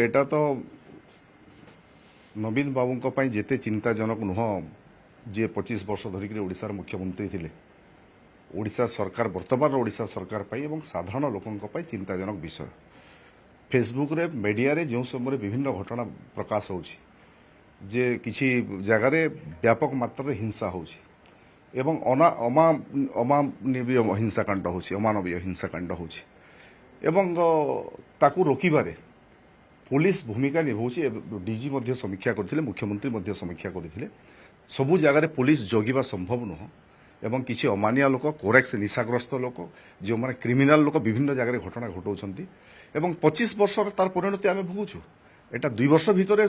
এটা তো নবীন বাবুଙ୍କ ପାଇଁ ଯେତେ ଚିନ୍ତାଜନକ ନୁହଁ ଯିଏ 25 ବର୍ଷ ଧରିକି ଓଡ଼ିଶାର ମୁଖ୍ୟମନ୍ତ୍ରୀ ଥିଲେ ଓଡ଼ିଶା ସରକାର ବର୍ତ୍ତମାନର ଓଡ଼ିଶା ସରକାର ପାଇଁ ଏବଂ ସାଧାରଣ ଲୋକଙ୍କ ପାଇଁ ଚିନ୍ତାଜନକ ବିଷୟ। ଫେସବୁକ୍ରେ ମିଡ଼ିଆରେ ଯେଉଁ ସମୟରେ ବିଭିନ୍ନ ଘଟଣା ପ୍ରକାଶ ହେଉଛି ଯେ କିଛି ଜାଗାରେ ବ୍ୟାପକ ମାତ୍ରାରେ ହିଂସା ହେଉଛି ଏବଂ ଅମାନବୀୟ ହିଂସାକାଣ୍ଡ ହେଉଛି ଅମାନବୀୟ ହିଂସାକାଣ୍ଡ ହେଉଛି ଏବଂ ତାକୁ ରୋକିବାରେ पुलिस भूमिका निभाऊँच डीजी समीक्षा करते मुख्यमंत्री समीक्षा करते सबू जगार पुलिस जगिबा संभव नुह एवं किसी अमानिया लोक कोरेक्स निशाग्रस्त लोक जो मैंने क्रिमिनाल लोक विभिन्न जगार घटना घटाऊँ 25 वर्ष तार परिणति आम भोगुचु एटा 2 वर्ष भितर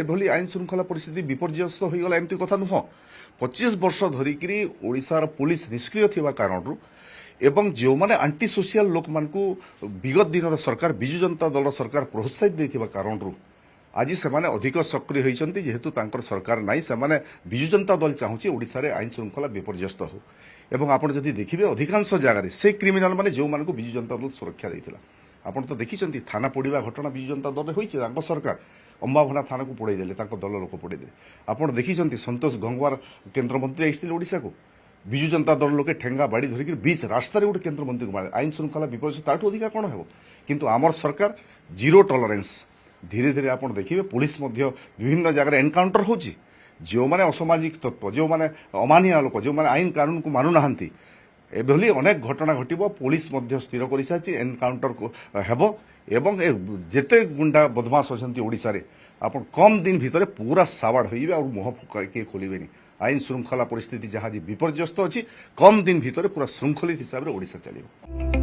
एभली आईन श्रृंखला परिस्थिति विपर्यस्त हो गला एमती कथा नुह 25 वर्ष धरिक ओडिशार पुलिस निष्क्रिय थिबा कारणरू एवं जो माने आंटी सोशियल लोक मानकू विगत दिन सरकार विजु जनता दल सरकार प्रोत्साहित देथिबा कारणरू आज से माने अधिक सक्रिय होइचंती जेहेतु तांकर सरकार नाही से माने विजु जनता दल चाहूची ओडिसा रे आईन श्रृंखला विपर्यस्त हो एवं आपण जदि देखिबे अधिकांश जगह से क्रिमिनल माने जो मानकू विजु जनता दल सुरक्षा देथिला आपण तो देखिचंती थाना पोड़ीबा घटना विजु जनता दल रे होइचे तांकर सरकार अंबाभना थाना को पोड़ाई देले तांकर दल लोक पोड़ाई देले आपण देखिचंती संतोष गंगवार केंद्र मंत्री आइथिले ओडिसा को विजु जनता दल लोके ठेंगा बाड़ी धरिक बीच रास्ता गोटे केन्द्रमंत्री को मारे आईन श्रृंखला विपर्यस्त ताठू अधिका कौन हो किंतु आमर सरकार जीरो टॉलरेंस धीरे धीरे आप देखिए पुलिस विभिन्न जगह एनकाउंटर होची जो माने असामाजिक तत्व जो माने अमानिया लोक जो माने आईन कानून को मानु नाहंती एभली अनेक घटना घटिबो पुलिस स्थिर कर सारी एनकाउंटर हेबो एवं जेते गुंडा बदमाश अछंती ओडिसा रे आपण कम दिन भितर पूरा साबाड़ होइबे और मुह के खोलिबेनी आईन श्रृंखला परिस्थिति जहाँ विपर्यस्त अच्छी कम दिन भितर पूरा श्रृंखलित हिसाब से ओडिशा चलिए।